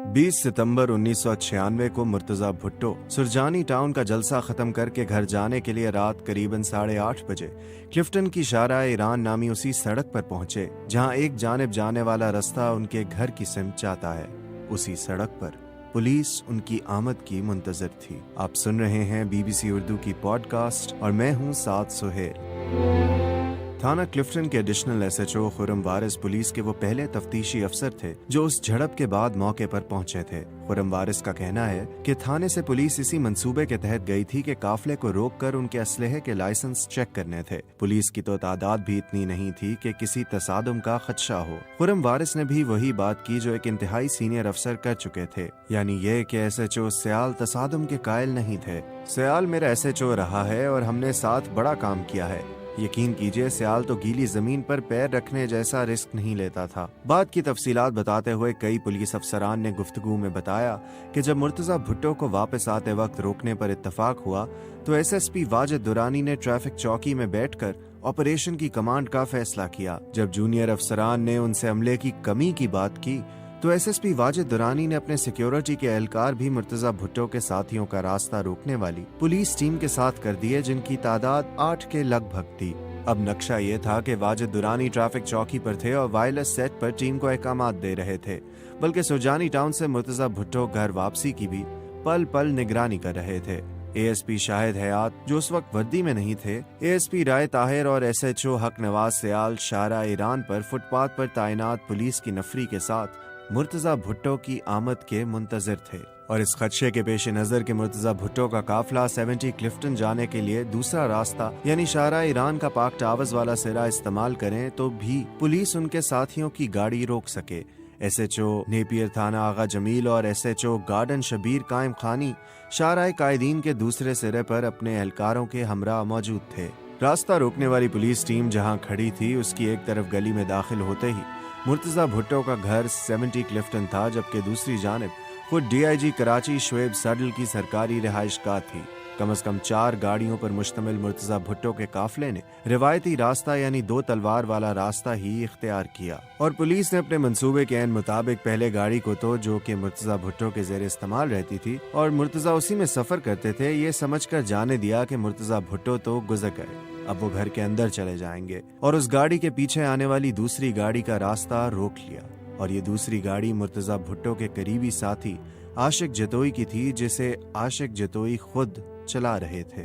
20 सितंबर 1996 को मुर्तजा भुट्टो सुरजानी टाउन का जलसा खत्म करके घर जाने के लिए रात करीबन 8:30 बजे क्लिफ्टन की शारा ईरान नामी उसी सड़क पर पहुंचे जहां एक जानिब जाने वाला रास्ता उनके घर की सिमत जाता है। उसी सड़क पर पुलिस उनकी आमद की मुंतजर थी। आप सुन रहे हैं BBC उर्दू की पॉडकास्ट और मैं हूं साद सुहेल। थाना क्लिफ्टन के एडिशनल SHO खुरम वारिस पुलिस के वो पहले तफ्तीशी अफसर थे जो उस झड़प के बाद मौके पर पहुंचे थे। खुरम वारिस का कहना है कि थाने से पुलिस इसी मंसूबे के तहत गई थी कि काफले को रोककर उनके असलहे के लाइसेंस चेक करने थे। पुलिस की तो तादाद भी इतनी नहीं थी कि किसी तसादुम का खदशा हो। खुरम वारिस ने भी वही बात की जो एक इंतहाई सीनियर अफसर कर चुके थे, यानी ये कि SHO सयाल तसादुम के कायल नहीं थे। सयाल मेरा SHO रहा है और हमने साथ बड़ा काम किया है। यकीन कीजिए सयाल तो गीली जमीन पर पैर रखने जैसा रिस्क नहीं लेता था। बात की तफसीलात बताते हुए कई पुलिस अफसरान ने गुफ्तगू में बताया कि जब मुर्तजा भुट्टो को वापस आते वक्त रोकने पर इत्तफाक हुआ तो SSP वाजिद दुरानी ने ट्रैफिक चौकी में बैठकर ऑपरेशन की कमांड का फैसला किया। जब जूनियर अफसरान ने उनसे अमले की कमी की बात की तो SSP वाजिद दुरानी ने अपने सिक्योरिटी के एहलकार भी मुर्तजा भुट्टो के साथियों का रास्ता रोकने वाली पुलिस टीम के साथ कर दिए, जिनकी तादाद 8 के लगभग थी। अब नक्शा ये था कि वाजिद दुरानी ट्रैफिक चौकी पर थे और वायरलेस सेट पर टीम को अहकामात दे रहे थे, बल्कि सुरजानी टाउन से मुर्तजा भुट्टो घर वापसी की भी पल पल निगरानी कर रहे थे। ASP शाहिद हयात जो उस वक्त वर्दी में नहीं थे, ASP राय ताहिर और SHO हक नवाज सयाल शारा ईरान पर फुटपाथ पर तैनात पुलिस की नफरी के साथ मुर्तजा भुट्टो की आमद के मुंतजर थे। और इस खदशे के पेश नजर के मुर्तजा भुट्टो का काफिला 70 क्लिफ्टन जाने के लिए दूसरा रास्ता यानी शारा ईरान का पाक टावर्स वाला सिरा इस्तेमाल करें तो भी पुलिस उनके साथियों की गाड़ी रोक सके। SHO नेपियर थाना आगा जमील और SHO गार्डन शबीर कायम खानी शारा कायदीन के दूसरे सिरे पर अपने एहलकारों के हमरा मौजूद थे। रास्ता रोकने वाली पुलिस टीम जहां खड़ी थी उसकी एक तरफ गली में दाखिल होते ही मुर्तजा भुट्टो का घर 70 क्लिफ्टन था, जबकि दूसरी जानिब खुद DIG कराची शोएब सडल की सरकारी रिहाइशगाह थी। कम से कम 4 गाड़ियों पर मुश्तमिल मुर्तजा भुट्टो के काफले ने रिवायती रास्ता यानी 2 तलवार वाला रास्ता ही इख्तियार किया और पुलिस ने अपने मंसूबे के ऐन मुताबिक पहले गाड़ी को तो जो कि मुर्तजा भुट्टो के जेर इस्तेमाल रहती थी और मुर्तजा उसी में सफर करते थे, ये समझकर जाने दिया कि मुर्तजा भुट्टो तो गुजर गए, अब वो घर के अंदर चले जाएंगे, और उस गाड़ी के पीछे आने वाली दूसरी गाड़ी का रास्ता रोक लिया। और ये दूसरी गाड़ी मुर्तजा भुट्टो के करीबी साथी आशिक जतोई की थी, जिसे आशिक जतोई खुद चला रहे थे।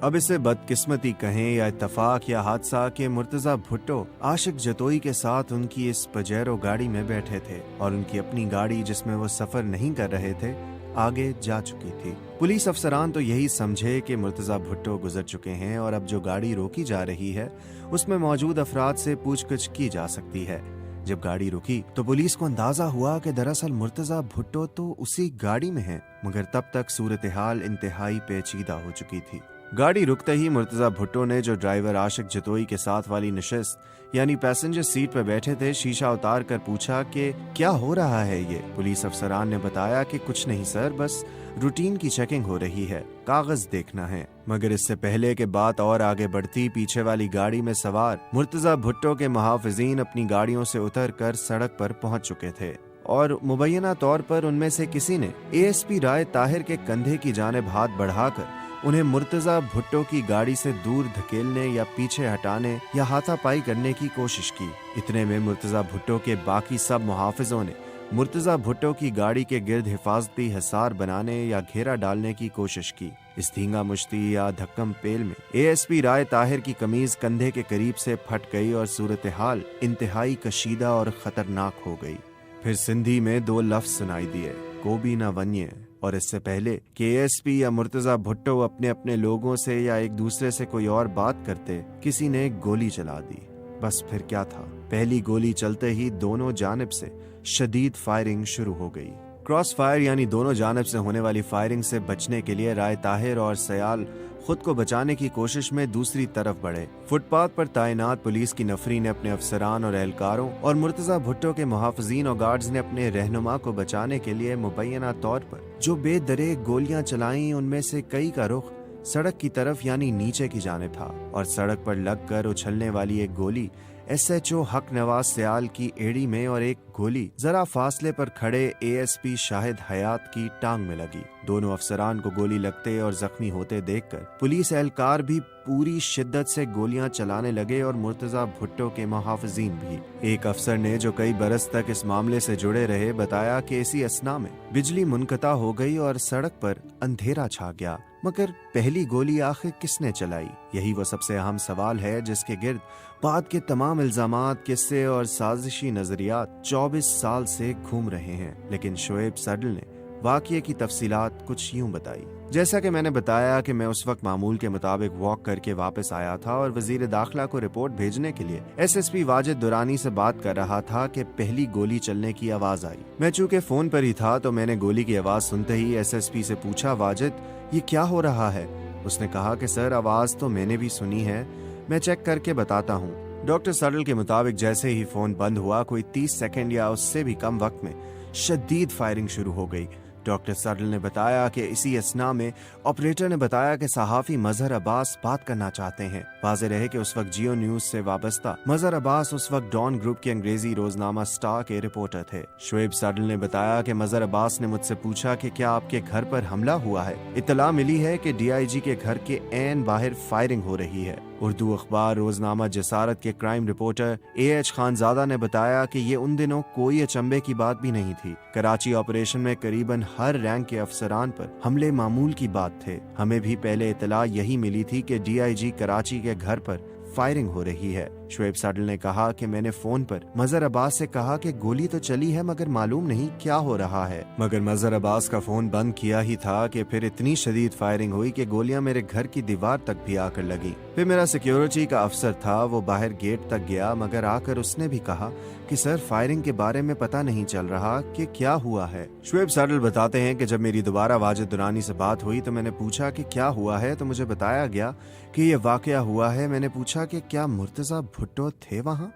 अब इसे बदकिस्मती कहें या इत्तफाक या हादसा कि मुर्तजा भुट्टो आशिक जतोई के साथ उनकी इस पजेरो गाड़ी में बैठे थे और उनकी अपनी गाड़ी जिसमें वो सफर नहीं कर रहे थे आगे जा चुकी थी। पुलिस अफसरान तो यही समझे कि मुर्तजा भुट्टो गुजर चुके हैं और अब जो गाड़ी रोकी जा रही है उसमें मौजूद अफराद से पूछताछ की जा सकती है। जब गाड़ी रुकी तो पुलिस को अंदाजा हुआ कि दरअसल मुर्तजा भुट्टो तो उसी गाड़ी में हैं, मगर तब तक सूरत हाल इंतहाई पेचीदा हो चुकी थी। गाड़ी रुकते ही मुर्तजा भुट्टो ने जो ड्राइवर आशिक जतोई के साथ वाली नशिस्त यानी पैसेंजर सीट पर बैठे थे शीशा उतार कर पूछा कि क्या हो रहा है ये। पुलिस अफसरान ने बताया कि कुछ नहीं सर, बस रूटीन की चेकिंग हो रही है, कागज देखना है। मगर इससे पहले कि बात और आगे बढ़ती, पीछे वाली गाड़ी में सवार मुर्तजा भुट्टो के मुहाफिजीन अपनी गाड़ियों से उतर कर सड़क पर पहुंच चुके थे और मुबैना तौर पर उनमें से किसी ने ASP राय ताहिर के कंधे की जानिब हाथ बढ़ाकर उन्हें मुर्तजा भुट्टो की गाड़ी से दूर धकेलने या पीछे हटाने या हाथापाई करने की कोशिश की। इतने में मुर्तजा भुट्टो के बाकी सब मुहाफिजों ने मुर्तजा भुट्टो की गाड़ी के गिर्द हिफाजती हिसार बनाने या घेरा डालने की कोशिश की। इस धींगा मुश्ती या धक्कम पेल में ASP राय ताहिर की कमीज कंधे के करीब से फट गई और सूरत हाल इंतहाई कशीदा और खतरनाक हो गई। फिर सिंधी में 2 लफ्ज सुनाई दिए, कोबी न वन्ये। और इससे पहले कि ASP या मुर्तजा भुट्टो अपने अपने लोगों से या एक दूसरे से कोई और बात करते, किसी ने गोली चला दी। बस फिर क्या था, पहली गोली चलते ही दोनों जानिब से शदीद फायरिंग शुरू हो गई। क्रॉस फायर यानी दोनों जानिब से होने वाली फायरिंग से बचने के लिए राय ताहिर और सयाल खुद को बचाने की कोशिश में दूसरी तरफ बढ़े। फुटपाथ पर तैनात पुलिस की नफरी ने अपने अफसरान और एहलकारों और मुर्तजा भुट्टो के मुहाफिजीन और गार्ड्स ने अपने रहनुमा को बचाने के लिए मुबैना तौर पर जो बेदरे गोलियां चलाई, उनमें से कई का रुख सड़क की तरफ यानी नीचे की जानिब था और सड़क पर लगकर उछलने वाली एक गोली SHO हक नवाज सयाल की एड़ी में और एक गोली जरा फासले पर खड़े ASP शाहिद हयात की टांग में लगी। दोनों अफसरान को गोली लगते और जख्मी होते देखकर पुलिस एहलकार भी पूरी शिद्दत से गोलियां चलाने लगे और मुर्तजा भुट्टो के मुहाफिजीन भी। एक अफसर ने जो कई बरस तक इस मामले से जुड़े रहे बताया कि इसी असना में बिजली मुनक़ता हो गई और सड़क पर अंधेरा छा गया। मगर पहली गोली आखिर किसने चलाई? यही वो सबसे अहम सवाल है जिसके गिर्द बाद के तमाम इल्जामात, किस्से और साजिशी नजरियात 24 साल से घूम रहे हैं। लेकिन शोएब सडल ने वाक़ये की तफसीलात कुछ यूं बताई। जैसा कि मैंने बताया कि मैं उस वक्त मामूल के मुताबिक वॉक करके वापस आया था और वजीर दाखिला को रिपोर्ट भेजने के लिए SSP वाजिद दुरानी से बात कर रहा था कि पहली गोली चलने की आवाज आई। मैं चूंकि फोन पर ही था तो मैंने गोली की आवाज सुनते ही SSP से पूछा, वाजिद ये क्या हो रहा है? उसने कहा कि सर आवाज तो मैंने भी सुनी है, मैं चेक करके बताता हूँ। डॉक्टर सडल के मुताबिक जैसे ही फोन बंद हुआ कोई 30 सेकंड या उससे भी कम वक्त में शदीद फायरिंग शुरू हो गई। डॉक्टर सडल ने बताया कि इसी असना में ऑपरेटर ने बताया कि सहाफी मजहर अब्बास बात करना चाहते हैं। वाज़ेह रहे कि उस वक्त जियो न्यूज से वाबस्ता मजहर अब्बास उस वक्त डॉन ग्रुप के अंग्रेजी रोजनामा स्टार के रिपोर्टर थे। शोएब सडल ने बताया कि मजहर अब्बास ने मुझसे पूछा कि क्या आपके घर पर हमला हुआ है? इत्तला मिली है कि DIG के घर के ऐन बाहर फायरिंग हो रही है। उर्दू अखबार रोजनामा जसारत के क्राइम रिपोर्टर AH खानजादा ने बताया कि ये उन दिनों कोई अचंभे की बात भी नहीं थी। कराची ऑपरेशन में करीबन हर रैंक के अफसरान पर हमले मामूल की बात थे। हमें भी पहले इतला यही मिली थी कि DIG कराची के घर पर फायरिंग हो रही है। शोएब सडल ने कहा कि मैंने फोन पर मजहर अब्बास से कहा कि गोली तो चली है मगर मालूम नहीं क्या हो रहा है। मगर मजहर अब्बास का फोन बंद किया ही था कि फिर इतनी शदीद फायरिंग हुई कि गोलियां मेरे घर की दीवार तक भी आकर लगी। फिर मेरा सिक्योरिटी का अफसर था, वो बाहर गेट तक गया मगर आकर उसने भी कहा कि सर फायरिंग के बारे में पता नहीं चल रहा कि क्या हुआ है। शोएब सडल बताते हैं कि जब मेरी दोबारा वाजिद दुरानी से बात हुई तो मैंने पूछा कि क्या हुआ है, तो मुझे बताया गया कि ये वाकया हुआ है। मैंने पूछा कि क्या मुर्तजा भुट्टो थे वहां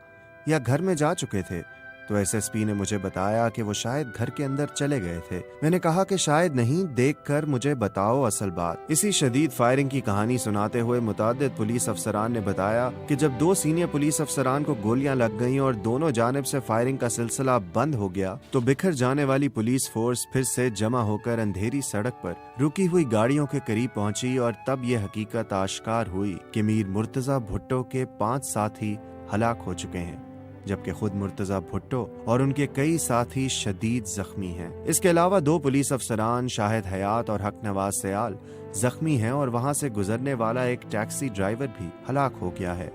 या घर में जा चुके थे? तो SSP ने मुझे बताया कि वो शायद घर के अंदर चले गए थे। मैंने कहा कि शायद नहीं, देखकर मुझे बताओ असल बात। इसी शदीद फायरिंग की कहानी सुनाते हुए मुतादिद पुलिस अफसरान ने बताया कि जब 2 सीनियर पुलिस अफसरान को गोलियां लग गईं और दोनों जानिब से फायरिंग का सिलसिला बंद हो गया तो बिखर जाने वाली पुलिस फोर्स फिर से जमा होकर अंधेरी सड़क पर रुकी हुई गाड़ियों के करीब पहुंची और तब ये हकीकत आश्कार हुई कि मीर मुर्तजा भुट्टो के 5 साथी हलाक हो चुके हैं, जबकि खुद मुर्तजा भुट्टो और उनके कई साथी शदीद जख्मी हैं। इसके अलावा 2 पुलिस अफसरान शाहिद हयात और हक नवाज सयाल जख्मी हैं और वहां से गुजरने वाला एक टैक्सी ड्राइवर भी हलाक हो गया है।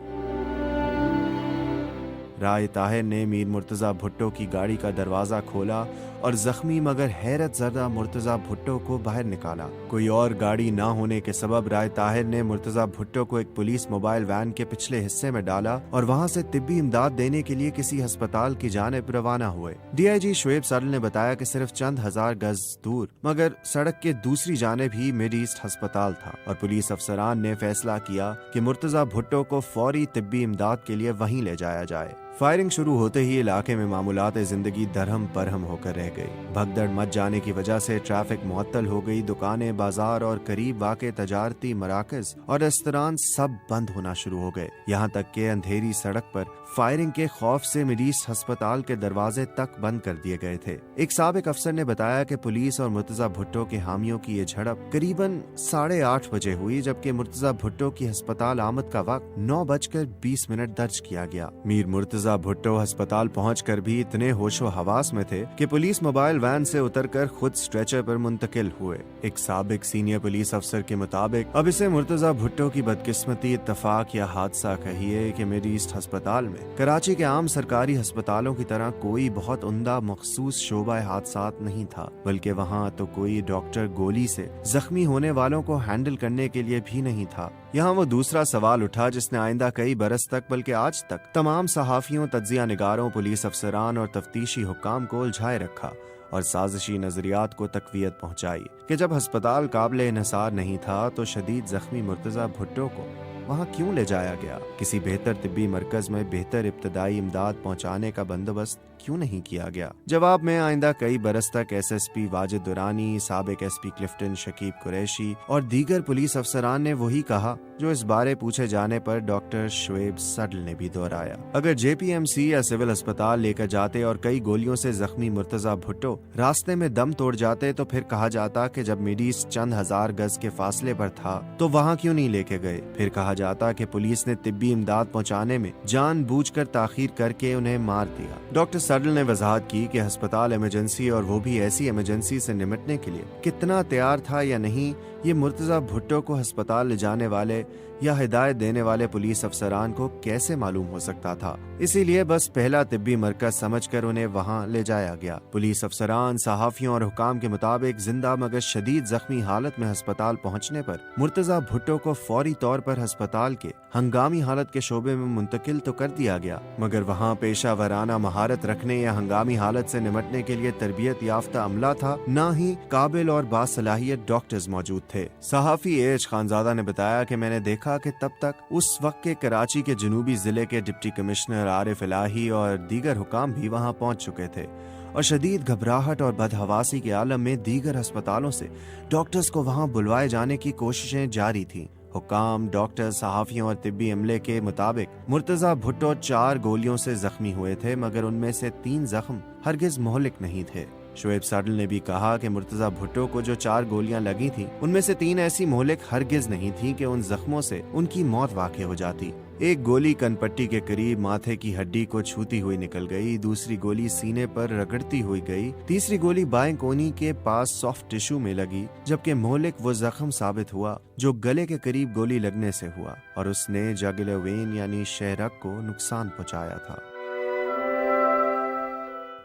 राय ताहिर ने मीर मुर्तजा भुट्टो की गाड़ी का दरवाजा खोला और जख्मी मगर हैरत ज़दा मुर्तजा भुट्टो को बाहर निकाला। कोई और गाड़ी ना होने के सबब राय ताहिर ने मुर्तजा भुट्टो को एक पुलिस मोबाइल वैन के पिछले हिस्से में डाला और वहां से तिब्बी इमदाद देने के लिए किसी अस्पताल की जानिब रवाना हुए। DIG शोएब सडल ने बताया कि सिर्फ चंद हजार गज दूर मगर सड़क के दूसरी जानिब ही मिड ईस्ट अस्पताल था और पुलिस अफसरान ने फैसला किया कि मुर्तजा भुट्टो को फौरी तिब्बी इमदाद के लिए वहीं ले जाया जाए। फायरिंग शुरू होते ही इलाके में मामूलात जिंदगी दरहम बरहम होकर रह गई। भगदड़ मच जाने की वजह से ट्रैफिक मुअत्तल हो गई। दुकानें, बाजार और करीब वाक़े तजारती मराकज और रेस्तरान सब बंद होना शुरू हो गए। यहाँ तक के अंधेरी सड़क पर फायरिंग के खौफ से मिड ईस्ट अस्पताल के दरवाजे तक बंद कर दिए गए थे। एक साबिक अफसर ने बताया कि पुलिस और मुर्तजा भुट्टो के हामियों की ये झड़प करीबन 8:30 बजे हुई, जबकि मुर्तजा भुट्टो की अस्पताल आमद का वक्त 9:20 दर्ज किया गया। मीर मुर्तजा भुट्टो अस्पताल पहुंचकर भी इतने होशो हवास में थे कि पुलिस मोबाइल वैन से उतरकर खुद स्ट्रेचर पर मुंतकिल हुए। एक साबिक सीनियर पुलिस अफसर के मुताबिक अब इसे मुर्तजा भुट्टो की बदकिस्मती, इत्तफाक या हादसा कहिए कि मिड ईस्ट अस्पताल में कराची के आम सरकारी अस्पतालों की तरह कोई बहुत उम्दा मखसूस शोबा हादसात नहीं था, बल्कि वहाँ तो कोई डॉक्टर गोली से जख्मी होने वालों को हैंडल करने के लिए भी नहीं था। यहाँ वो दूसरा सवाल उठा जिसने आइंदा कई बरस तक बल्कि आज तक तमाम सहाफियों, तज्जिया निगारों, पुलिस अफसरान और तफ्तीशी हुक्काम को उलझाए रखा और साजिशी नजरियात को तकवीयत पहुंचाई कि जब अस्पताल काबिल इन्हिसार नहीं था तो शदीद जख्मी मुर्तजा भुट्टो को वहाँ क्यों ले जाया गया? किसी बेहतर तिब्बी मरकज में बेहतर इब्तदाई इमदाद पहुँचाने का बंदोबस्त क्यों नहीं किया गया? जवाब में आइंदा कई बरस तक SSP वाजिद दुरानी, साबिक SP क्लिफ्टन शकीब कुरैशी और दीगर पुलिस अफसरान ने वही कहा जो इस बारे पूछे जाने पर डॉक्टर शुएब सडल ने भी दोहराया। अगर JPMC या सिविल अस्पताल लेकर जाते और कई गोलियों से जख्मी मुर्तजा भुट्टो रास्ते में दम तोड़ जाते तो फिर कहा जाता कि जब मिड ईस्ट चंद हजार गज के फासले पर था तो वहाँ क्यों नहीं लेके गए। फिर कहा जाता कि पुलिस ने तिब्बी इमदाद पहुँचाने में जानबूझकर ताखीर करके उन्हें मार दिया। डॉक्टर सडल ने वजाहत की कि अस्पताल इमरजेंसी और वो भी ऐसी इमरजेंसी से निपटने के लिए कितना तैयार था या नहीं, ये मुर्तजा भुट्टो को अस्पताल ले जाने वाले या हिदायत देने वाले पुलिस अफसरान को कैसे मालूम हो सकता था। इसीलिए बस पहला तिब्बी मरकज समझकर उन्हें वहां ले जाया गया। पुलिस अफसरान, सहाफियों और हुकाम के मुताबिक जिंदा मगर शदीद जख्मी हालत में अस्पताल पहुंचने पर मुर्तजा भुट्टो को फौरी तौर पर अस्पताल के हंगामी हालत के शोबे में मुंतकिल तो कर दिया गया, मगर वहाँ पेशा वराना महारत रखने या हंगामी हालत से निमटने के लिए तरबियत याफ्ता अमला था, न ही काबिल और बासलाहियत डॉक्टर्स मौजूद थे। सहाफी एच खानजादा ने बताया कि मैंने देखा कि तब तक उस वक्त के कराची के जनूबी जिले के डिप्टी कमिश्नर आरिफ इलाही और दीगर हुकाम भी वहां पहुंच चुके थे और शदीद घबराहट और बदहवासी के आलम में दीगर अस्पतालों से डॉक्टर्स को वहां बुलवाए जाने की कोशिशें जारी थीं। हुकाम, डॉक्टर, सहाफियों और तिब्बी अमले के मुताबिक मुर्तजा भुट्टो 4 गोलियों से जख्मी हुए थे, मगर उनमें से 3 जख्म हरगिज मोहलिक नहीं थे। शुएब सडल ने भी कहा कि मुर्तजा भुट्टो को जो 4 गोलियां लगी थीं, उनमें से 3 ऐसी मोहलिक हरगिज नहीं थीं कि उन जख्मों से उनकी मौत वाक़ई हो जाती। एक गोली कनपट्टी के करीब माथे की हड्डी को छूती हुई निकल गई, दूसरी गोली सीने पर रगड़ती हुई गई, तीसरी गोली बाएं कोनी के पास सॉफ्ट टिश्यू में लगी, जबकि मोहलिक वो जख्म साबित हुआ जो गले के करीब गोली लगने से हुआ और उसने जागुलर वेन यानी शहरक को नुकसान पहुंचाया था।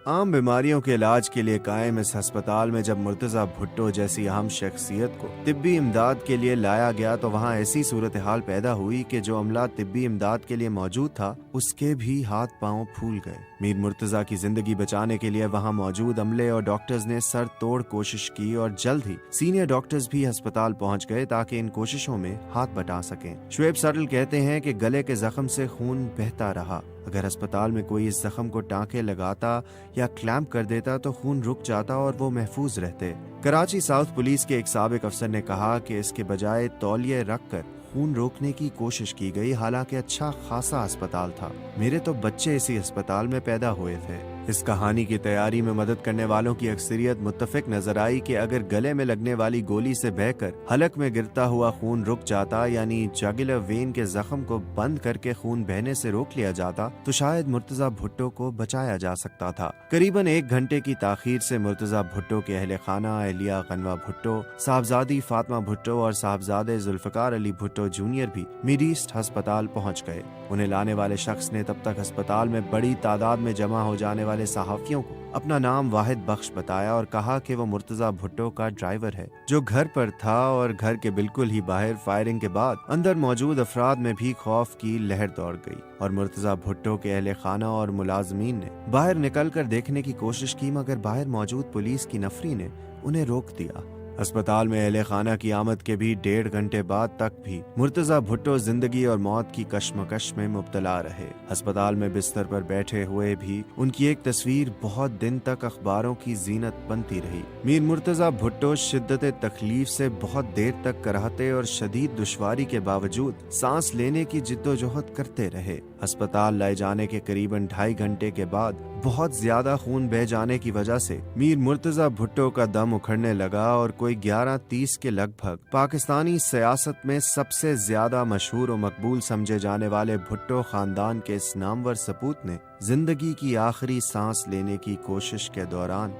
आम बीमारियों के इलाज के लिए कायम इस अस्पताल में जब मुर्तजा भुट्टो जैसी अहम शख्सियत को तिब्बी इमदाद के लिए लाया गया तो वहाँ ऐसी सूरत हाल पैदा हुई कि जो अमला तिब्बी इमदाद के लिए मौजूद था उसके भी हाथ पांव फूल गए। मीर मुर्तजा की जिंदगी बचाने के लिए वहाँ मौजूद अमले और डॉक्टर्स ने सर तोड़ कोशिश की और जल्द ही सीनियर डॉक्टर्स भी अस्पताल पहुँच गए ताकि इन कोशिशों में हाथ बटा सकें। शुएब सडल कहते हैं कि गले के जख्म से खून बहता रहा। अगर अस्पताल में कोई इस जख्म को टांके लगाता या क्लैंप कर देता तो खून रुक जाता और वो महफूज रहते। कराची साउथ पुलिस के एक साबिक अफसर ने कहा कि इसके बजाय तौलिए रखकर खून रोकने की कोशिश की गई, हालांकि अच्छा खासा अस्पताल था। मेरे तो बच्चे इसी अस्पताल में पैदा हुए थे। इस कहानी की तैयारी में मदद करने वालों की अक्सरियत मुत्तफिक नजर आई कि अगर गले में लगने वाली गोली से बहकर हलक में गिरता हुआ खून रुक जाता, यानी जागुलर वेन के जख्म को बंद करके खून बहने से रोक लिया जाता, तो शायद मुर्तजा भुट्टो को बचाया जा सकता था। करीबन 1 घंटे की ताखीर से मुर्तजा भुट्टो के अहले खाना अहलिया गनवा भुट्टो, साहबजादी फातिमा भुट्टो और साहबजादे जुल्फकार अली भुट्टो जूनियर भी मिड ईस्ट अस्पताल पहुंच गए। उन्हें लाने वाले शख्स ने तब तक अस्पताल में बड़ी तादाद में जमा हो जाने वाले सहाफियों को अपना नाम वाहिद बख्श बताया और कहा कि वो मुर्तजा भुट्टो का ड्राइवर है जो घर पर था, और घर के बिल्कुल ही बाहर फायरिंग के बाद अंदर मौजूद अफराद में भी खौफ की लहर दौड़ गई और मुर्तजा भुट्टो के अहले खाना और मुलाजमीन ने बाहर निकल कर देखने की कोशिश की, मगर बाहर मौजूद पुलिस की नफरी ने उन्हें रोक दिया। अस्पताल में अहले खाना की आमद के भी 1.5 घंटे बाद तक भी मुर्तजा भुट्टो जिंदगी और मौत की कश्मकश में मुब्तला रहे। अस्पताल में बिस्तर पर बैठे हुए भी उनकी एक तस्वीर बहुत दिन तक अखबारों की जीनत बनती रही। मीर मुर्तजा भुट्टो शिद्दत तकलीफ से बहुत देर तक कराहते और शदीद दुश्वारी के बावजूद सांस लेने की जिद्दोजहद करते रहे। अस्पताल लाए जाने के करीबन 2.5 घंटे के बाद बहुत ज्यादा खून बह जाने की वजह से मीर मुर्तजा भुट्टो का दम उखड़ने लगा और कोई 11:30 के लगभग पाकिस्तानी सियासत में सबसे ज्यादा मशहूर और मकबूल समझे जाने वाले भुट्टो खानदान के इस नामवर सपूत ने जिंदगी की आखिरी सांस लेने की कोशिश के दौरान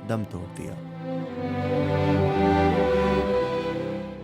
दम तोड़ दिया।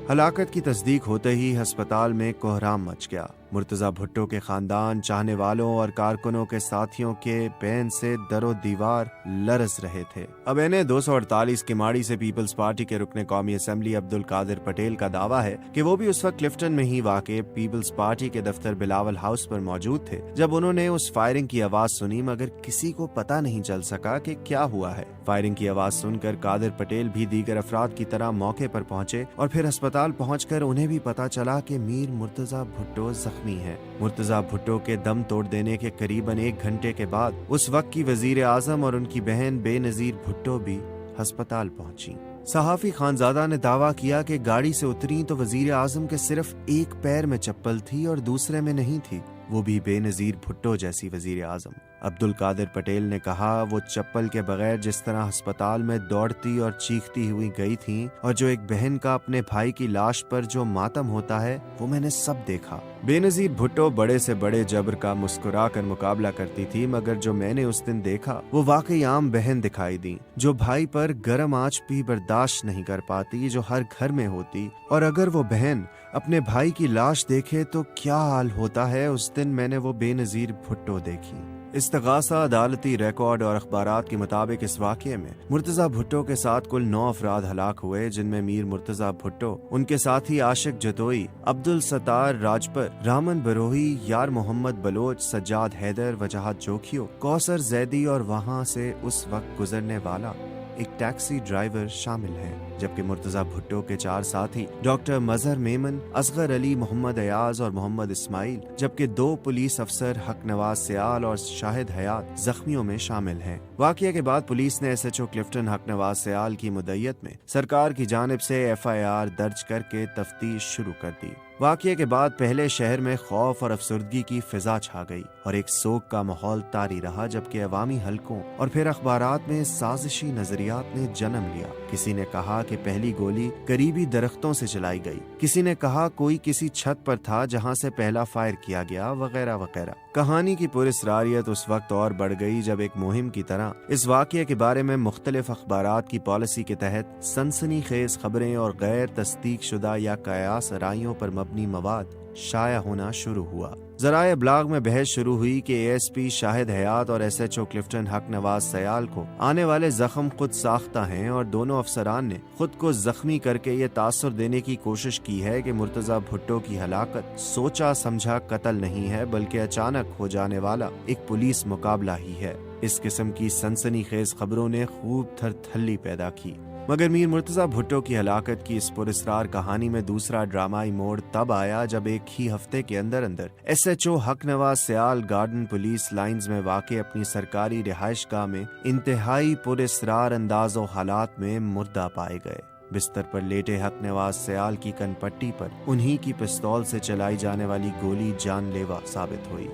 हलाकत की तस्दीक होते ही अस्पताल में कोहराम मच गया। मुर्तजा भुट्टो के खानदान, चाहने वालों और कारकुनों के साथियों के बैन से दरो दीवार लरस रहे थे। अब एन 248 की माड़ी से पीपल्स पार्टी के रुकने कौमी असम्बली अब्दुल कादिर पटेल का दावा है कि वो भी उस वक्त क्लिफ्टन में ही वाक़े पीपल्स पार्टी के दफ्तर बिलावल हाउस पर मौजूद थे जब उन्होंने उस फायरिंग की आवाज सुनी, मगर किसी को पता नहीं चल सका कि क्या हुआ है। फायरिंग की आवाज सुनकर कादिर पटेल भी दीगर अफराद की तरह मौके पर पहुंचे और फिर अस्पताल पहुंचकर उन्हें भी पता चला कि मीर मुर्तजा भुट्टो जख्मी है। मुर्तजा भुट्टो के दम तोड़ देने के करीबन 1 घंटे के बाद उस वक्त की वजीर आजम और उनकी बहन बेनजीर भुट्टो भी अस्पताल पहुंची। صحافی खानजादा ने दावा किया कि गाड़ी से उतरी तो वजीर आजम के सिर्फ एक पैर में चप्पल थी और दूसरे में नहीं थी, वो भी बेनजीर भुट्टो जैसी वजीर आजम। अब्दुल कादिर पटेल ने कहा, वो चप्पल के बगैर जिस तरह अस्पताल में दौड़ती और चीखती हुई गई थीं, और जो एक बहन का अपने भाई की लाश पर जो मातम होता है वो मैंने सब देखा। बेनजीर भुट्टो बड़े से बड़े जबर का मुस्कुरा कर मुकाबला करती थी, मगर जो मैंने उस दिन देखा वो वाकई आम बहन दिखाई दी, जो भाई पर गर्म आंच भी बर्दाश्त नहीं कर पाती, जो हर घर में होती, और अगर वो बहन अपने भाई की लाश देखे तो क्या हाल होता है, उस दिन मैंने वो बेनजीर भुट्टो देखी। इस्तगासा, अदालती रिकॉर्ड और अखबारात के मुताबिक इस वाक़ये में मुर्तज़ा भुट्टो के साथ कुल 9 अफराद हलाक हुए, जिनमें मीर मुर्तज़ा भुट्टो, उनके साथी आशिक जतोई, अब्दुल सत्तार राजपर, रामन बरोही, यार मोहम्मद बलोच, सज्जाद हैदर, वजाहत जोखियो, कौसर जैदी और वहाँ से उस वक्त गुजरने वाला एक टैक्सी ड्राइवर शामिल हैं, जबकि मुर्तज़ा भुट्टो के 4 साथी डॉक्टर मजहर मेमन, असगर अली, मोहम्मद अयाज और मोहम्मद इस्माइल, जबकि 2 पुलिस अफसर हक नवाज सियाल और शाहिद हयात जख्मियों में शामिल हैं। वाक़ये के बाद पुलिस ने SHO क्लिफ्टन हक नवाज सियाल की मुद्दत में सरकार की जानिब से FIR दर्ज करके तफ्तीश शुरू कर दी। वाक़ये के बाद पहले शहर में खौफ और अफसरदगी की फिजा छा गई और एक सोग का माहौल तारी रहा, जबकि अवामी हलकों और फिर अखबारात में साजिशी नजरियात ने जन्म लिया। किसी ने कहा कि पहली गोली करीबी दरख्तों से चलाई गई, किसी ने कहा कोई किसी छत पर था जहां से पहला फायर किया गया, वगैरह वगैरह। कहानी की पुरस्रारियत उस वक्त और बढ़ गई जब एक मुहिम की तरह इस वाक़ये के बारे में मुख्तलिफ अखबारात की पॉलिसी के तहत सनसनीखेज खबरें और गैर तस्दीक शुदा या कयास राइयों पर मबनी मवाद शाया होना शुरू हुआ। ज़राए इब्लाग में बहस शुरू हुई कि ASP शाहिद हयात और SHO क्लिफ्टन हक नवाज सयाल को आने वाले जख्म खुद साख्ता हैं और दोनों अफसरान ने खुद को जख्मी करके ये तासुर देने की कोशिश की है कि मुर्तज़ा भुट्टो की हलाकत सोचा समझा कत्ल नहीं है, बल्कि अचानक हो जाने वाला एक पुलिस मुकाबला ही है। इस किस्म की सनसनीखेज खबरों ने खूब थरथल्ली पैदा की, मगर मीर मुर्तज़ा भुट्टो की हलाकत की इस पुरस्कार कहानी में दूसरा ड्रामाई मोड़ तब आया जब एक ही हफ्ते के अंदर अंदर SHO हक Nawaz Sayal garden police lines में वाक़ अपनी सरकारी रिहाइशगाह में इंतहाई पुरस्कार अंदाज़ो हालात में मुर्दा पाए गए। बिस्तर पर लेटे हक नवाज सयाल की कनपट्टी पर उन्हीं की पिस्तौल से चलाई जाने वाली गोली जानलेवा साबित हुई।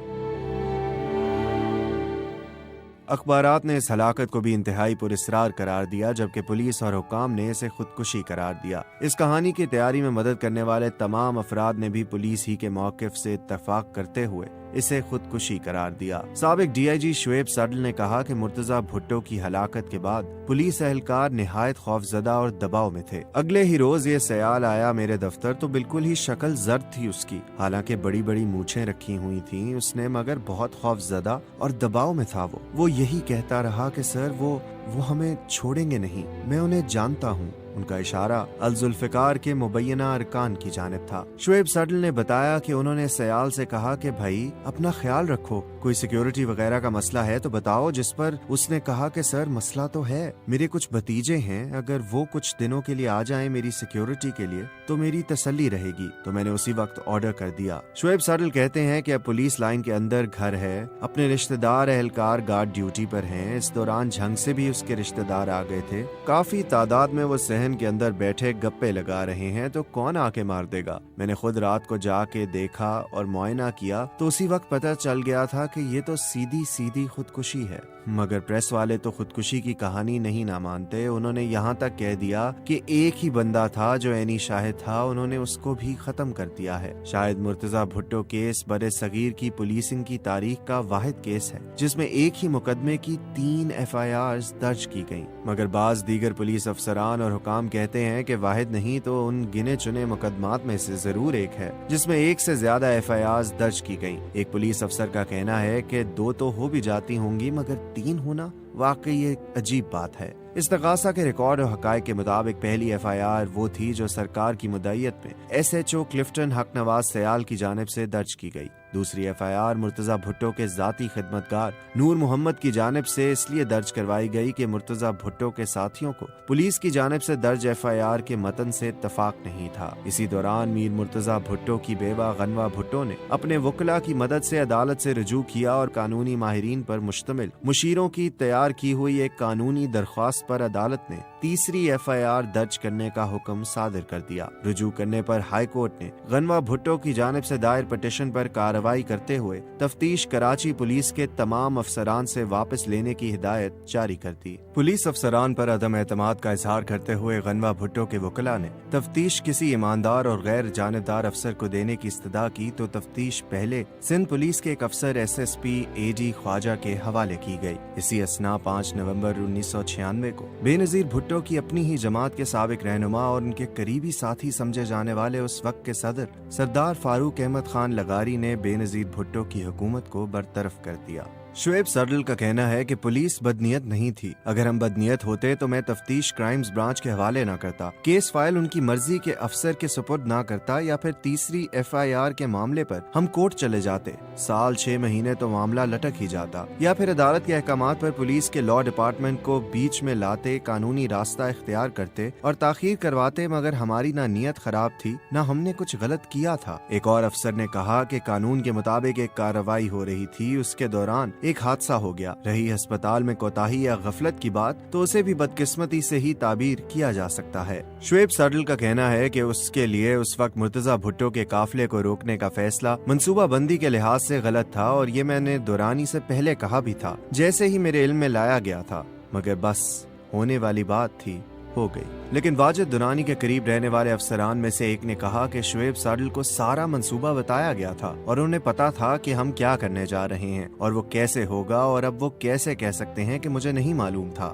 अखबारात ने इस हलाकत को भी इंतहाई पुरस्कार करार दिया, जबकि पुलिस और हुकाम ने इसे खुदकुशी करार दिया। इस कहानी की तैयारी में मदद करने वाले तमाम अफराद ने भी पुलिस ही के मौक़िफ़ से इत्तफाक करते हुए इसे खुदकुशी करार दिया। साबिक DIG शुएब सडल ने कहा कि मुर्तज़ा भुट्टो की हलाकत के बाद पुलिस एहलकार निहायत खौफजदा और दबाव में थे। अगले ही रोज ये सयाल आया मेरे दफ्तर तो बिल्कुल ही शक्ल जर्द थी उसकी, हालांकि बड़ी बड़ी मूछें रखी हुई थीं उसने, मगर बहुत खौफजदा और दबाव में था वो यही कहता रहा कि सर वो हमें छोड़ेंगे नहीं, मैं उन्हें जानता हूँ। उनका इशारा अल-जुल्फ़िकार के मुबैना अरकान की जानिब था। शुएब सडल ने बताया कि उन्होंने सयाल से कहा कि भाई अपना ख्याल रखो, कोई सिक्योरिटी वगैरह का मसला है तो बताओ, जिस पर उसने कहा कि सर मसला तो है, मेरे कुछ भतीजे हैं, अगर वो कुछ दिनों के लिए आ जाएं मेरी सिक्योरिटी के लिए तो मेरी तसल्ली रहेगी। तो मैंने उसी वक्त ऑर्डर कर दिया। शुएब सडल कहते हैं कि अब पुलिस लाइन के अंदर घर है, अपने रिश्तेदार एहलकार गार्ड ड्यूटी पर हैं। इस दौरान झंग से भी उसके रिश्तेदार आ गए थे, काफी तादाद में वो सहन के अंदर बैठे गप्पे लगा रहे हैं, तो कौन आके मार देगा। मैंने खुद रात को जाके देखा और मुआयना किया तो उसी वक्त पता चल गया था कि ये तो सीधी सीधी खुदकुशी है। मगर प्रेस वाले तो खुदकुशी की कहानी नहीं ना मानते। उन्होंने यहाँ तक कह दिया कि एक ही बंदा था जो ऐनी शाहिद था, उन्होंने उसको भी खत्म कर दिया है। शायद मुर्तज़ा भुट्टो केस बड़े सगीर की पुलिसिंग की तारीख का वाहिद केस है जिसमें एक ही मुकदमे की 3 FIRs दर्ज की गयी, मगर बाज दीगर पुलिस अफसरान और हुकाम कहते हैं कि वाहिद नहीं तो उन गिने चुने मुकदमात में से जरूर एक है जिसमें 1 से ज्यादा FIRs दर्ज की गयी। एक पुलिस अफसर का कहना है कि 2 तो हो भी जाती होंगी, मगर 3 होना वाकई एक अजीब बात है। इस्तगासा के रिकॉर्ड और हकायक के मुताबिक पहली FIR वो थी जो सरकार की मुद्दत में SHO क्लिफ्टन हक नवाज सयाल की जानिब से दर्ज की गई। दूसरी FIR मुर्तज़ा भुट्टो के जाती खिदमतगार नूर मोहम्मद की जानिब से इसलिए दर्ज करवाई गई कि मुर्तज़ा भुट्टो के साथियों को पुलिस की जानिब से दर्ज FIR के मतन से इत्तफाक नहीं था। इसी दौरान मीर मुर्तज़ा भुट्टो की बेवा गनवा भुट्टो ने अपने वकला की मदद से अदालत से रुजू किया और कानूनी माहिरीन पर मुश्तमिल मुशीरों की तैयार की हुई एक कानूनी दरख्वास्त पर अदालत ने तीसरी FIR दर्ज करने का हुक्म सादिर कर दिया। रुजू करने पर हाई कोर्ट ने गनवा भुट्टो की जानिब से दायर पिटीशन पर कार्रवाई करते हुए तफ्तीश कराची पुलिस के तमाम अफसरान से वापस लेने की हिदायत जारी कर दी। पुलिस अफसरान पर अदम एतमाद का इजहार करते हुए गनवा भुट्टो के वकला ने तफ्तीश किसी ईमानदार और गैर जानिबदार अफसर को देने की इस्तदा की तो तफ्तीश पहले सिंध पुलिस के एक अफसर SSP AD ख्वाजा के हवाले की गई। इसी असना 5 नवंबर 1996 को बेनजीर भुट्टो की अपनी ही जमात के साबिक रहनुमा और उनके करीबी साथी समझे जाने वाले उस वक्त के सदर सरदार फारूक अहमद खान लगारी ने बेनजीर भुट्टो की हुकूमत को बरतरफ कर दिया। शुएब सडल का कहना है कि पुलिस बदनीयत नहीं थी। अगर हम बदनीयत होते तो मैं तफ्तीश क्राइम्स ब्रांच के हवाले ना करता, केस फाइल उनकी मर्जी के अफसर के सुपुर्द ना करता, या फिर तीसरी FIR के मामले पर हम कोर्ट चले जाते। साल 6 महीने तो मामला लटक ही जाता, या फिर अदालत के अहकामात पर पुलिस के लॉ डिपार्टमेंट को बीच में लाते, कानूनी रास्ता इख्तियार करते और ताखीर करवाते। मगर हमारी ना नीयत खराब थी ना हमने कुछ गलत किया था। एक और अफसर ने कहा कि कानून के मुताबिक एक कार्रवाई हो रही थी, उसके दौरान एक हादसा हो गया। रही अस्पताल में कोताही या गफलत की बात तो उसे भी बदकिस्मती से ही ताबीर किया जा सकता है। शुएब सडल का कहना है कि उसके लिए उस वक्त मुर्तजा भुट्टो के काफिले को रोकने का फैसला मंसूबा बंदी के लिहाज से गलत था और ये मैंने दुरानी से पहले कहा भी था, जैसे ही मेरे इल्म में लाया गया था। मगर बस होने वाली बात थी, हो गई। लेकिन वाजिद दुरानी के करीब रहने वाले अफसरान में से एक ने कहा कि शुएब सडल को सारा मंसूबा बताया गया था और उन्हें पता था कि हम क्या करने जा रहे हैं और वो कैसे होगा, और अब वो कैसे कह सकते हैं कि मुझे नहीं मालूम था।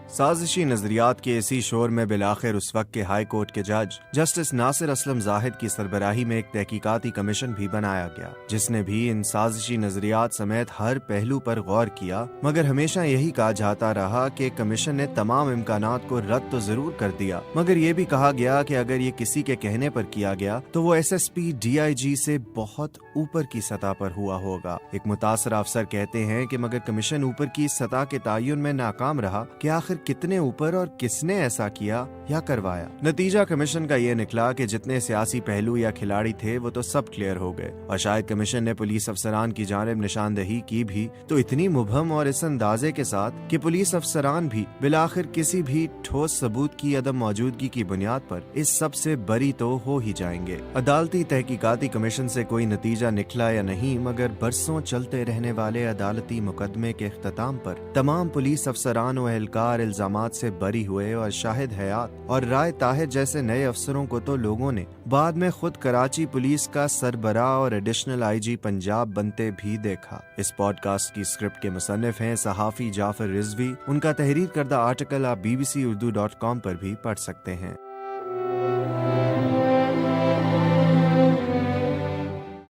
साजिशी नजरियात के इसी शोर में बिलाखिर उस वक्त के हाई कोर्ट के जज जस्टिस नासिर असलम जाहिद की सरबराही में एक तहकीकाती कमीशन भी बनाया गया, जिसने भी इन साजिशी नजरियात समेत हर पहलू पर गौर किया। मगर हमेशा यही कहा जाता रहा कि कमीशन ने तमाम इम्कानात को रद्द तो जरूर कर दिया, मगर ये भी कहा गया कि अगर ये किसी के कहने पर किया गया तो वो SSP DIG से बहुत ऊपर की सतह पर हुआ होगा। एक मुतासरा अफसर कहते हैं कि मगर कमीशन ऊपर की सतह के तयन में नाकाम रहा कि आखिर कितने ऊपर और किसने ऐसा किया या करवाया। नतीजा कमीशन का ये निकला कि जितने सियासी पहलू या खिलाड़ी थे वो तो सब क्लियर हो गए, और शायद कमीशन ने पुलिस अफसरान की जानिब निशानदेही की भी तो इतनी मुबहम और इस अंदाजे के साथ कि पुलिस अफसरान भी बिलाखिर किसी भी ठोस सबूत की अदम मौजूदगी की बुनियाद पर इस सब से बरी तो हो ही जाएंगे। अदालती तहकीकाती कमीशन से कोई नतीजा निकला या नहीं, मगर बरसों चलते रहने वाले अदालती मुकदमे के इख्तिताम पर तमाम पुलिस अफसरान व एहलकार इल्जामात से बरी हुए, और शाहिद हयात और राय ताहिर जैसे नए अफसरों को तो लोगों ने बाद में खुद कराची पुलिस का सरबराह और एडिशनल IG पंजाब बनते भी देखा। इस पॉडकास्ट की स्क्रिप्ट के मुसन्निफ हैं सहाफी जाफर रिजवी। उनका तहरीर करदा आर्टिकल आप BBC Urdu.com पर भी पढ़ सकते हैं।